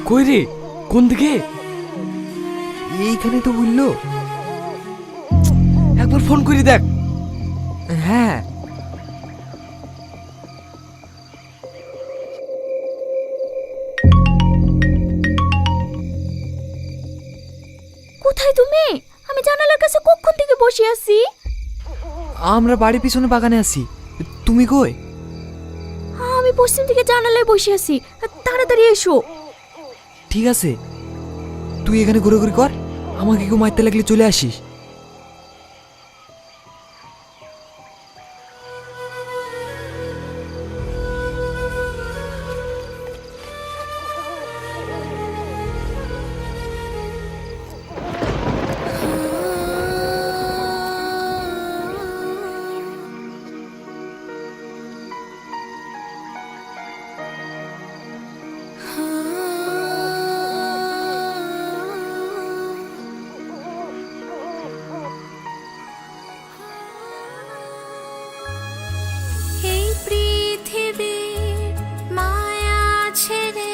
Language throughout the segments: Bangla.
কই রে, কোন দিকে? এইখানে তো বললো। একবার ফোন করে দেখ। হ্যাঁ, কোথায় তুমি? আমি জানালার কাছে কখন থেকে বসে আছি। আমরা বাড়ির পিছনে বাগানে আছি। তুমি কই? আমি পশ্চিম দিকে জানালায় বসে আছি, তাড়াতাড়ি এসো। ঠিক আছে, তুই এখানে ঘোরাঘুরি কর, আমাকে কেউ মারতে লাগলে চলে আসিস। এই পৃথিবীর মায়া ছেড়ে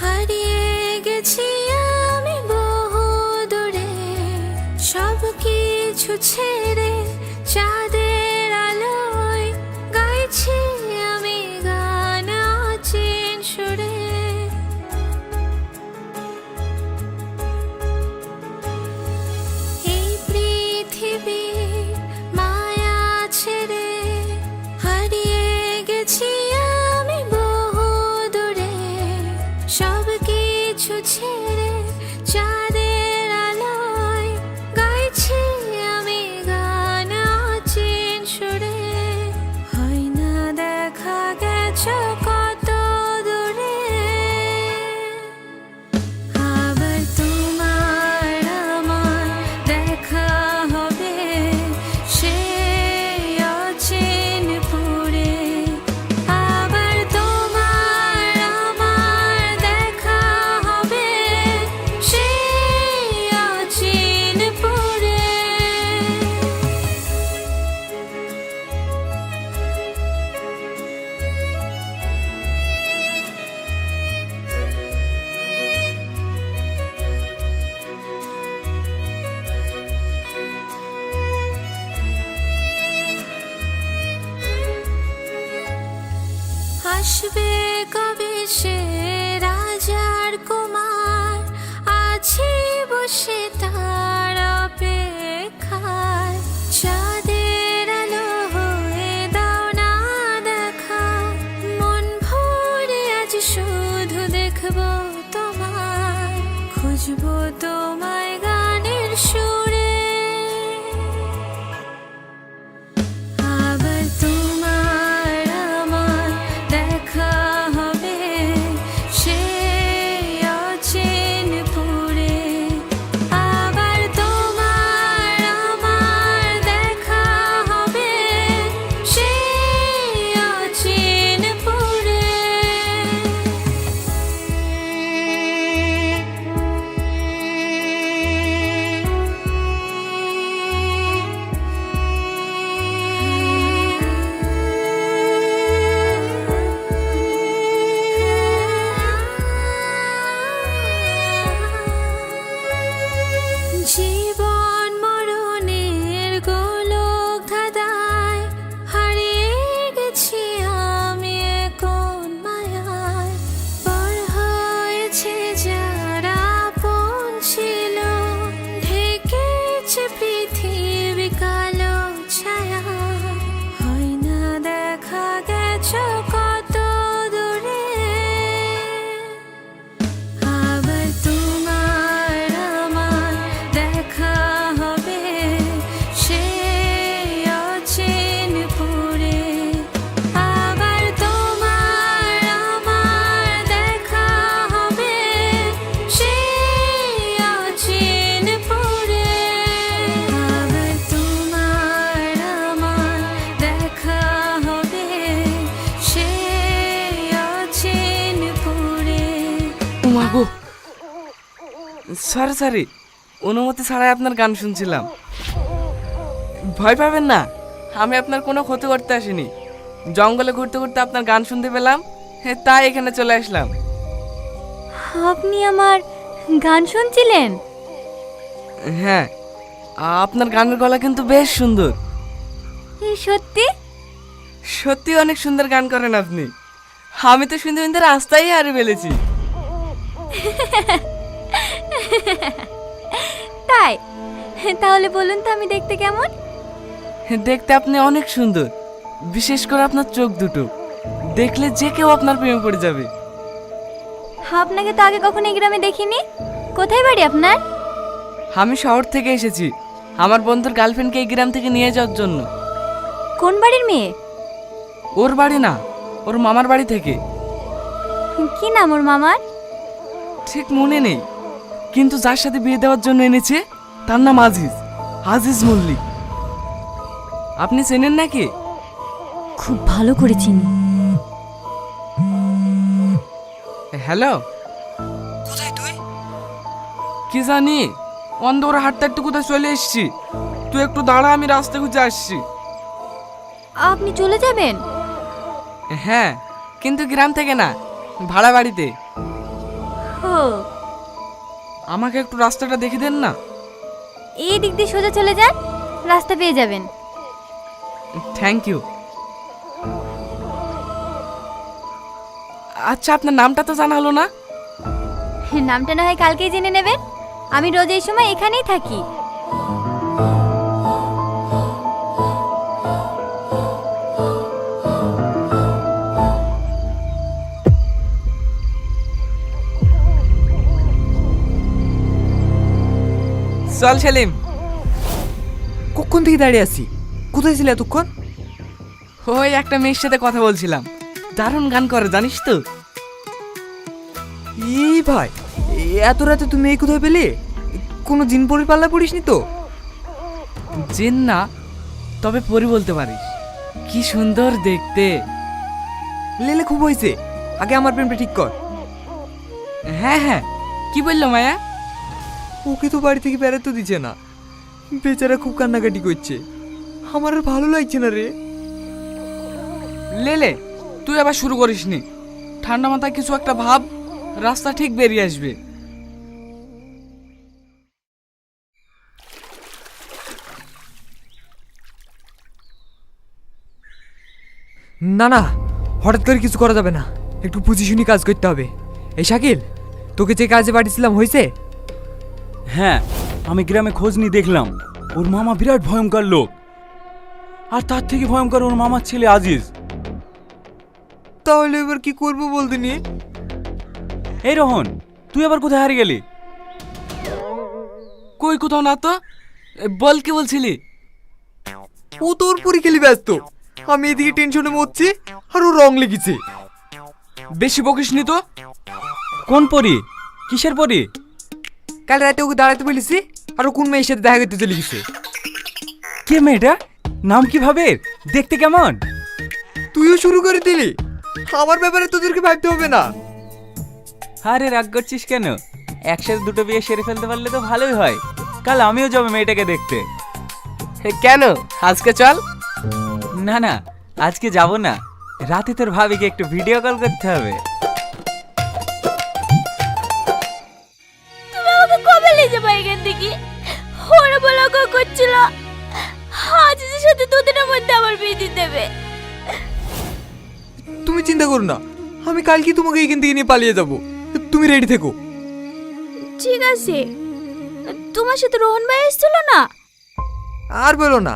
হারিয়ে গেছি আমি বহু দূরে, সব কিছু ছেড়ে চাঁদের আলোয় গাইছি আমি গান অচিন সুরে। এই পৃথিবীর মায়া ছেড়ে হারিয়ে গেছি আমি বহু দূরে, সব কিছু ছেড়ে চাঁদের আলোয় গাইছি আমি গান অচিন সুরে। হয় না দেখা গেছো কত দূরে, আবার তোমার আমার দেখা হবে সেই অচিনপুরে। আবার তোমার আমার দেখা হবে সেই অচিনপুরে। আসবে কবে সে রাজার কুমার, আছি বসে তার অপেক্ষায়। চাঁদের আলো হয়ে দাও না দেখা, মন ভরে আজ শুধু দেখবো তোমায়, খুঁজবো তোমায় গানের সুরে। আবার তোমার আমার দেখা হবে সেই অচিনপুরে। আবার তোমার আমার দেখা হবে সেই অচিনপুরে। জীবন মরণের গোলক ধাঁধায় হারিয়ে গেছি আমি কোন মায়ায়। পর হয়েছে যারা আপন ছিল, ঢেকেছে পৃথিবী কালো ছায়া। হয় না দেখা গেছো কত দূরে, আবার তোমার আমার দেখা হবে সেই অচিনপুরে। আবার তোমার আমার দেখা হবে সেই অচিনপুরে। আবার তোমার আমার দেখা হবে সেই অচিনপুরে। মাগো, সরি সরি, অনুমতি ছাড়াই আপনার গান শুনছিলাম। ভয় পাবেন না, আমি আপনার কোনো ক্ষতি করতে আসিনি। জঙ্গলে ঘুরতে ঘুরতে আপনার গান শুনতে পেলাম, তাই এখানে চলে আসলাম। আপনি আমার গান শুনছিলেন? হ্যাঁ, আপনার গানের গলা কিন্তু বেশ সুন্দর। সত্যি? সত্যি অনেক সুন্দর গান করেন আপনি। আমি তো শুনতে শুনতে রাস্তায় হারিয়ে ফেলেছি। তাই? তাহলে বলুন তো আমি দেখতে কেমন? দেখতে আপনি অনেক সুন্দর, বিশেষ করে আপনার চোখ দুটো দেখলে যে কেউ আপনার প্রেমে পড়ে যাবে। আপনাকে তো আগে কখনো এই গ্রামে দেখিনি। কোথায় বাড়ি আপনার? আমি শহর থেকে এসেছি আমার বন্ধুর গার্লফ্রেন্ডকে এই গ্রাম থেকে নিয়ে যাওয়ার জন্য। কোন বাড়ির মেয়ে? ওর বাড়ি না, ওর মামার বাড়ি থেকে। কি নাম ওর মামার? ঠিক মনে নেই, কিন্তু যার সাথে বিয়ে দেওয়ার জন্য এনেছে তার নাম আজিজ, আজিজ মল্লিক। আপনি চেনেন নাকি? খুব ভালো করে চিনি। হ্যালো, কোথায় তুই? কি জানি অন্ধকার হাঁটতে হাঁটতে কোথায় চলে এসেছি। তুই একটু দাঁড়া, আমি রাস্তা খুঁজে আসছি। আপনি চলে যাবেন? হ্যাঁ, কিন্তু গ্রাম থেকে না, ভাড়া বাড়িতে। ও, আমাকে একটু রাস্তাটা দেখে দেন না। এই দিক দিয়ে সোজা চলে যান, রাস্তা পেয়ে যাবেন। Thank you. আচ্ছা, আপনার নামটা তো জানা হলো না। নামটা না হয় কালকেই জেনে নেবেন। আমি রোজ এই সময় এখানেই থাকি। চল সেলিম। কখন থেকে দাঁড়িয়ে আছি? কোথায় ছিলে এতক্ষণ? ওই একটা মেয়ের সাথে কথা বলছিলাম, দারুণ গান করে জানিস তো। এই ভাই, এত রাতে তুমি এই কোথায় পেলে? কোনো জিন পরি পাল্লা পড়িসনি তো? জিন না, তবে পরি বলতে পারিস। কি সুন্দর দেখতে। লেলে খুব হয়েছে, আগে আমার প্রেমটা ঠিক কর। হ্যাঁ হ্যাঁ, কি বললো মায়া? ওকে তো বাড়ি থেকে বেড়াতে দিচ্ছে না, বেচারা খুব কান্নাকাটি করছে। আমার আর ভালো লাগছে না রে। লেলে, তুই আবার শুরু করিসনি। ঠান্ডা মাথায় কিছু একটা ভাব, রাস্তা ঠিক বেরিয়ে আসবে। না না, হঠাৎ করে কিছু করা যাবে না, একটু বুঝি শুনি কাজ করতে হবে। এই শাকিল, তোকে যে কাজে পাঠিয়েছিলাম হয়েছে? হ্যাঁ, আমি গ্রামে খোঁজ নিয়ে দেখলাম ওর মামা বিরাট ভয়ঙ্কর লোক, আর তার থেকে ভয়ঙ্কর ওর মামার ছেলে আজিজ। তাহলে এবার কি করবো বলতে নি? এই রোহন, তুই আবার কোথায় হারিয়ে গেলি? কই কোথাও না তো। বল, কি বলছিলি? ও তোর পরীক্ষা ব্যস্ত, আমি এদিকে টেনশনে মরছি আর ও রং লেগেছে। বেশি বকিসনি তো। কোন পরি? কিসের পরি? কাল রাতে ওকে দাঁড়াতে বলেছি, আর ও কোন মেয়ের সাথে দেখা করতে চলে গেছে। কে মেয়েটা? নাম কি ভাবে? দেখতে কেমন? তুইও শুরু করে দিলি, আমার ব্যাপারে তোদেরকে ভাবতে হবে না। আরে রাগ করছিস কেন? একসাথে দুটো বিয়ে সেরে ফেলতে পারলে তো ভালোই হয়। কাল আমিও যাবো মেয়েটাকে দেখতে। কেন, আজকে চল। না না, আজকে যাব না, রাতে তোর ভাবিকে একটু ভিডিও কল করতে হবে। তুমি আমাকে কবে নিয়ে যাবে এখান থেকে? ওরা বলা করছিল আজিজের সাথে দুদিনের মধ্যে আমার বিয়ে দিয়ে দেবে। তুমি চিন্তা করো না, আমি কালকে তোমাকে এখান থেকে নিয়ে পালিয়ে যাব। তুমি রেডি থেকো। ঠিক আছে। তোমার সাথে রোহন ভাই এসেছিল না? আর বলো না,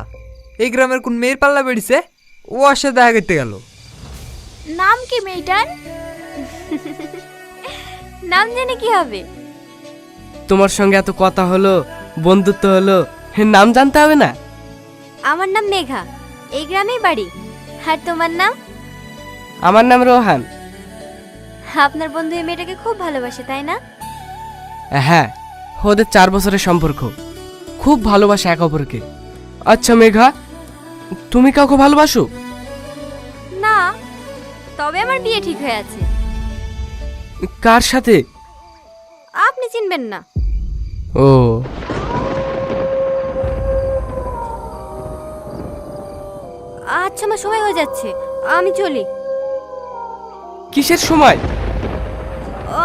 এই গ্রামের কোন মেয়ের পাল্লা বেড়েছে, ও আর সাথে দেখা করতে গেল। নাম কি মেয়েটার? নাম জেনে কি হবে? তোমার সঙ্গে এত কথা হলো, বন্ধুত্ব হলো, নাম জানতে হবে না? আমার নাম মেঘা, এই গ্রামেই বাড়ি। আর তোমার নাম? আমার নাম রোহান। আপনার বন্ধু এই মেয়েটাকে খুব ভালোবাসে, তাই না? হ্যাঁ, ওদের 4 বছরের সম্পর্ক, খুব ভালোবাসে এক অপরকে। আচ্ছা মেঘা, তুমি কাউকে ভালোবাসো? না, তবে আমার বিয়ে ঠিক হয়ে আছে। কার সাথে? আপনি চিনবেন না। ও, আচ্ছা, আমার সময় হয়ে যাচ্ছে, আমি চলি। কিসের সময়?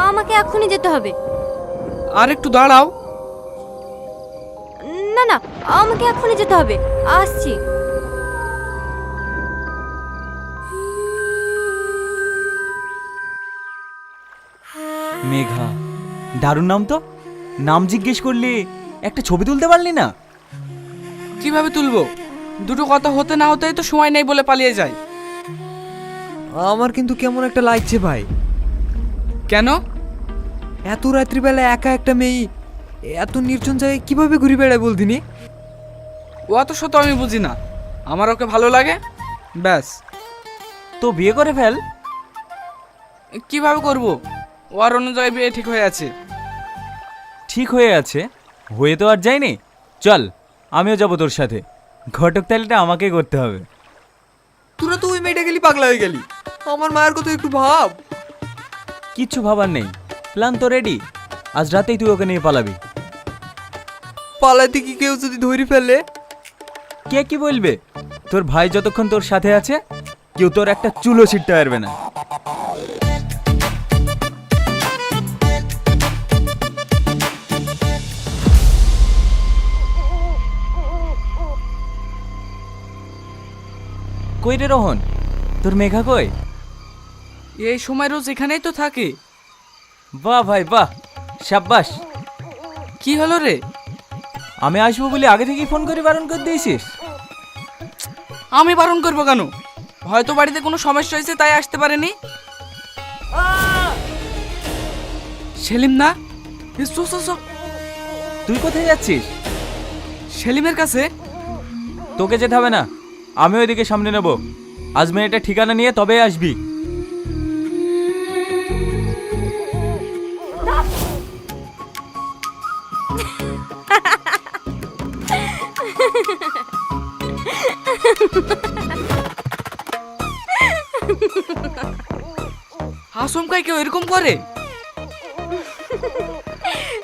আমাকে এখনই যেতে হবে। আর একটু দাঁড়াও। না না, আমাকে এখনই যেতে হবে, আসছি। মেঘা, দারুণ নাম তো। নাম জিজ্ঞেস করলে একটা ছবি তুলতে পারলি না? কিভাবে তুলবো? দুটো কথা হতে না হতেই তো সময় নেই বলে পালিয়ে যায়। আমার কিন্তু কেমন একটা লাগছে ভাই। কেন? এত রাত্রিবেলা একা একটা মেয়ে এত নির্জন জায়গায় কিভাবে ঘুরে বেড়ায় বলদিনি? ও অত শত আমি বুঝি না, আমার ওকে ভালো লাগে ব্যাস। তো বিয়ে করে ফেল। কিভাবে করব? ও আর অন্য জায়গায় বিয়ে ঠিক হয়ে আছে। ঠিক হয়ে আছে? হয়ে তো আর যায়নি। চল, আমিও যাবো তোর সাথে। ঘটক তালিটা আমাকে করতে হবে। তোরা তো ওই মেয়েটা গেলি পাগলা হয়ে গেলি। আমার মায়ের কথা একটু ভাব। কিচ্ছু ভাবার নেই, প্ল্যান তো রেডি। আজ রাতেই তুই ওকে নিয়ে পালাবি। পালাইতে কি কেউ যদি ধরে ফেলে? কে কি বলবে? তোর ভাই যতক্ষণ তোর সাথে আছে কেউ তোর একটা চুলো ছিটতে পারবে না। কই রে রোহন, তোর মেঘা কই? এই সময় রোজ এখানেই তো থাকে। বাহ ভাই বাহ, সাব্বাস। কি হলো রে? আমি আসবো বলে আগে থেকেই ফোন করে বারণ করে দিয়েছিস? আমি বারণ করবো কেন? হয়তো বাড়িতে কোনো সমস্যা হয়েছে তাই আসতে পারেনি। সেলিম না? তুই কোথায় যাচ্ছিস? সেলিমের কাছে। তোকে যেতে হবে না, আমি ওইদিকে সামনে নেব। আজ মেয়েটা ঠিকানা নিয়ে তবে আসবি। আসমকাই কেউ এরকম করে?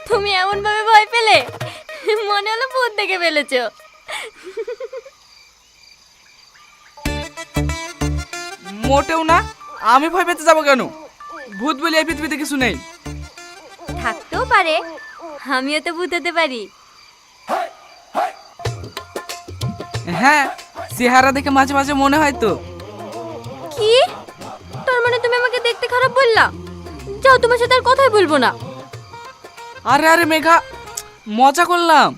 তুমি এমন ভাবে ভয় পেলে, মনে হলো ভূত দেখে ফেলেছো। মোটেও না, আমি ভয় পেতে যাবো কেন? ভূত বলে এই পৃথিবীতে কিছু নেই। থাকতেও পারে, আমিও তো ভূত হতে পারি। হ্যাঁ, চেহারা দেখে মাঝে মাঝে মনে হয় তো। কি? তার মানে তুমি আমাকে দেখতে খারাপ বললা? যাও, তোমার সাথে আর কথাই বলবো না। আরে আরে মেঘা, মজা করলাম।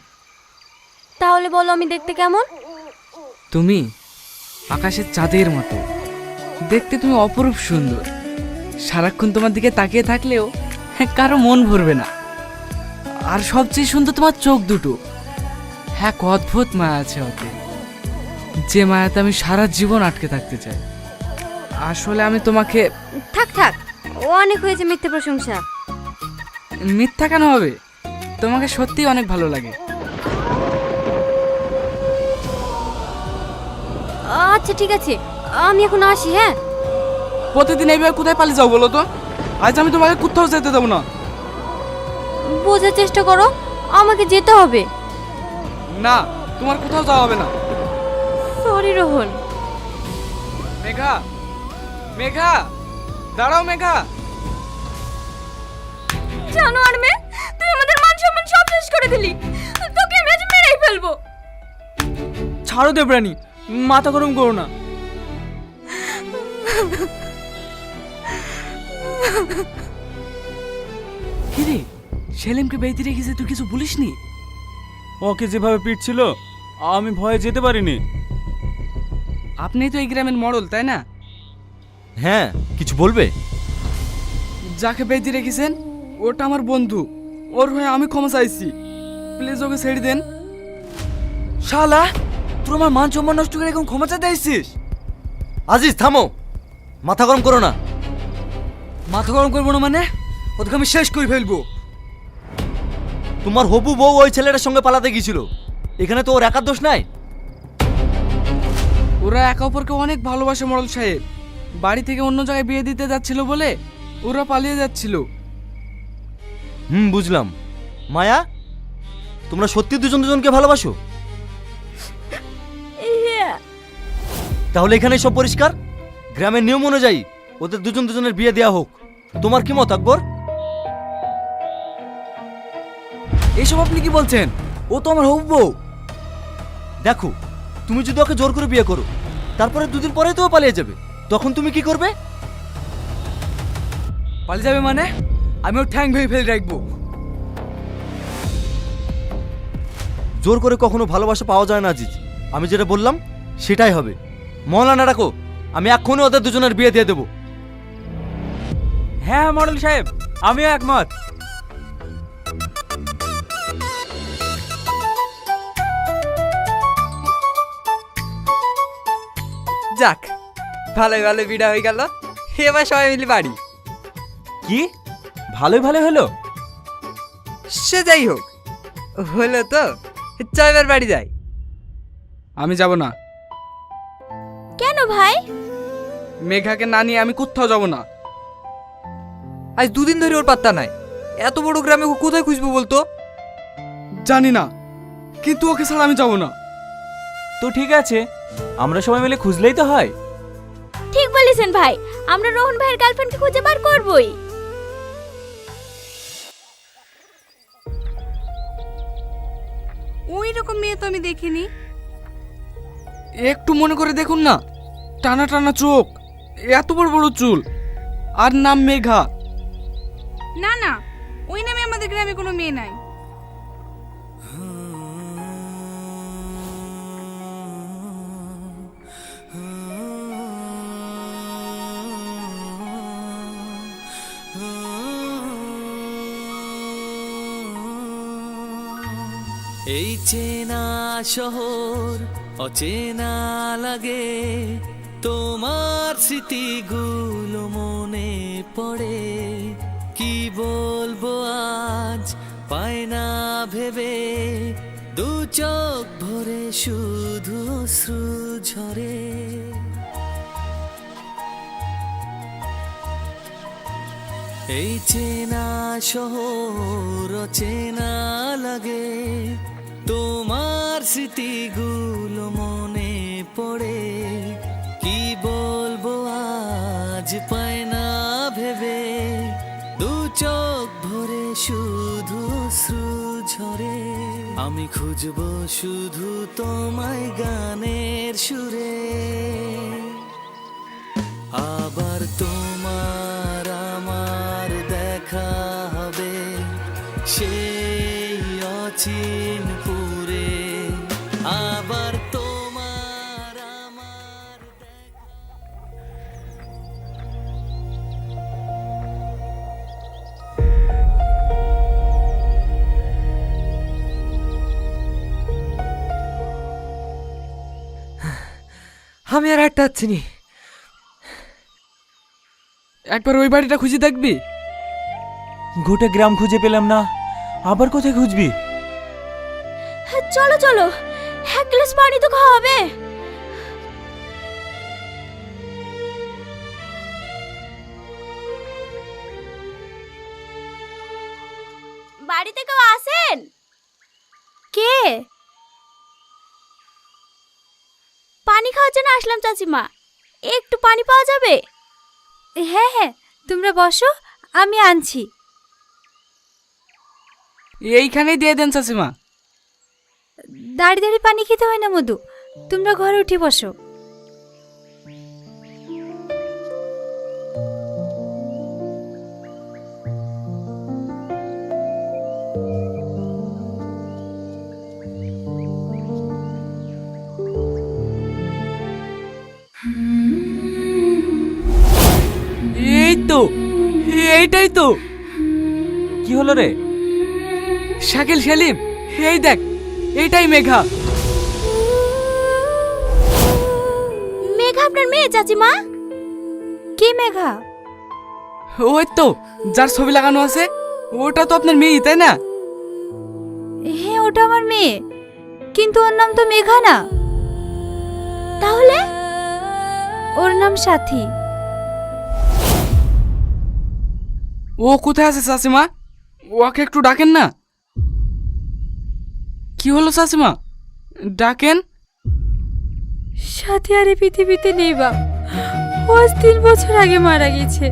তাহলে বলো আমি দেখতে কেমন? তুমি আকাশের চাঁদের মতো দেখতে। তুমি অপরূপ সুন্দর। সারাক্ষণ তোমার দিকে তাকিয়ে থাকলেও কারো মন ভরবে না। আর সবচেয়ে সুন্দর তোমার চোখ দুটো। হ্যাঁ, অদ্ভুত মায়া আছে ওতে, যে মায়াতে আমি সারা জীবন আটকে থাকতে চাই। আসলে আমি তোমাকে। থাক থাক, ও অনেক হয়েছে মিথ্যে প্রশংসা। মিথ্যা কেন হবে? তোমাকে সত্যিই অনেক ভালো লাগে। আচ্ছা ঠিক আছে, আমি এখন আসি। হ্যাঁ, প্রতিদিন এইভাবে কোথায় পালিয়ে যাও বলো তো? আজ আমি তোমাকে কোথাও যেতে দেবো না। বোঝার চেষ্টা করো, আমাকে যেতে হবে। না, তোমার কোথাও যাওয়া হবে না। সরি রোহন। মেঘা, মেঘা, দাঁড়াও মেঘা। জানো আর মেয়ে, তুই আমাদের মান সম্মান সব শেষ করে দিলি। তোকে আমি আজ মেরেই ফেলবো। ছাড়ো দেবরানী, মাথা গরম করো না। কিরে, সেলিমকে বেঁধে রেখেছে, তুই কিছু বলিসনি? ওকে যেভাবে পিটছিল আমি ভয়ে যেতে পারিনি। আপনি তো এই গ্রামের মডেল, তাই না? হ্যাঁ, কিছু বলবে? যাকে বেঁধে রেখেছেন ওটা আমার বন্ধু। ওর হয়ে আমি ক্ষমা চাইছি, প্লিজ ওকে ছেড়ে দেন। শালা, তুই আমার মান সম্মান নষ্ট করে এখন ক্ষমা চাইতে আসছিস? আজিজ থামো, মাথা গরম করো না। মাথা গরম করবো না মানে? ওদেরকে আমি শেষ করে ফেলবো। তোমার হবু বউ ওই ছেলেটার সঙ্গে পালাতে গিয়েছিল, এখানে তো ওর একার দোষ নাই। ওরা একে অপরকে অনেক ভালোবাসে মডেল সাহেব। বাড়ি থেকে অন্য জায়গায় বিয়ে দিতে যাচ্ছিল বলে ওরা পালিয়ে যাচ্ছিল। বুঝলাম। মায়া, তোমরা সত্যি দুজন দুজনকে ভালোবাসো? তাহলে এখানে সব পরিষ্কার। গ্রামের নিয়ম অনুযায়ী ওদের দুজন দুজনের বিয়ে দেওয়া হোক। তোমার কি মত আকবর? এসব আপনি কি বলছেন? ও তো আমার হবু বউ। দেখো, তুমি যদি ওকে জোর করে বিয়ে করো, তারপরে দুদিন পরে তো ও পালিয়ে যাবে, তখন তুমি কি করবে? পালিয়ে যাবে মানে? আমি ওর ঠ্যাং ভেঙে ফেলে রাখবো। জোর করে কখনো ভালোবাসা পাওয়া যায় না আজিজ। আমি যেটা বললাম সেটাই হবে। মৌলানা ডাকো, আমি এক্ষুনি ওদের দুজনের বিয়ে দিয়ে দেবো। হ্যাঁ মডেল সাহেব, আমিও একমত। যাক, ভালোই ভালো বিড়া হয়ে গেল। এবার সবাই মিলে বাড়ি। কি ভালোই ভালো হলো? সে যাই হোক, হলো তো। চল এবার বাড়ি যাই। আমি যাব না। কেন ভাই? মেঘাকে না নিয়ে আমি কোথাও যাব না। আজ দুদিন ধরে ওর পাত্তা নাই। এত বড় গ্রামে ও কোথায় খুঁজবো বলতো? জানি না, কিন্তু ওকে ছাড়া আমি যাব না। তো ঠিক আছে, আমরা সবাই মিলে খুঁজলেই তো হয়। ঠিক বলেছেন ভাই, আমরা রোহন ভাইয়ের গার্লফ্রেন্ডকে খুঁজে বার করবই। ওই রকম মেয়ে তো আমি দেখিনি। একটু মনে করে দেখুন না, টানা টানা চোখ, এত বড় বড় চুল, আর নাম মেঘা। না না, ওই নামে আমাদের গ্রামে কোনো মেয়ে নাই। এই চেনা শহর অচেনা লাগে, তোমার স্মৃতিগুলো মনে পড়ে। কি বলবো আজ পায় না ভেবে, দু চোখ ভরে শুধু অশ্রু ঝরে। এই চেনা শহর অচেনা লাগে, তোমার স্মৃতিগুলো মনে পড়ে। কি বলবো আজ পায় না ভেবে, দু চোখ ভরে শুধু অশ্রু ঝরে। আমি খুঁজবো শুধু তোমায় গানের সুরে, আবার তোমার আমার দেখা হবে সেই অচিন পুরে। আবার তোমার আমার আমি আর একটা আছি নি। একবার ওই বাড়িটা খুঁজে দেখবি? গোটা গ্রাম খুঁজে পেলাম না, আবার কোথায় খুঁজবি? চলো চলো, এক গ্লাস পানি তো খাওয়া হবে। বাড়িতে কেউ আছেন? কে? পানি খাওয়ার জন্য আসলাম চাচিমা, একটু পানি পাওয়া যাবে? হ্যাঁ হ্যাঁ, তোমরা বসো, আমি আনছি। এইখানেই দিয়ে দেন চাচিমা। দাঁড়িয়ে দাঁড়িয়ে পানি খেতে হয় না মধু, তোমরা ঘরে উঠে বসো। এই তো, এইটাই তো। কি হলো রে? শাকিল সেলিম, এই দেখ, এইটাই মেঘা। মেঘা আপনার মেয়ে চাচিমা? কে মেঘা? ওই তো, যার ছবি লাগানো আছে, ওটা তো আপনার মেয়ে, তাই না? হ্যাঁ, ওটা আমার মেয়ে, কিন্তু ওর নাম তো মেঘা না। তাহলে ওর নাম সাথী। ও কোথায় আছে চাচিমা? ওকে একটু ডাকেন না। কি হলো চাচিমা, ডাকেন। সাথী আর এই পৃথিবীতে নেই বাপ, ও আজ 3 বছর আগে মারা গেছে।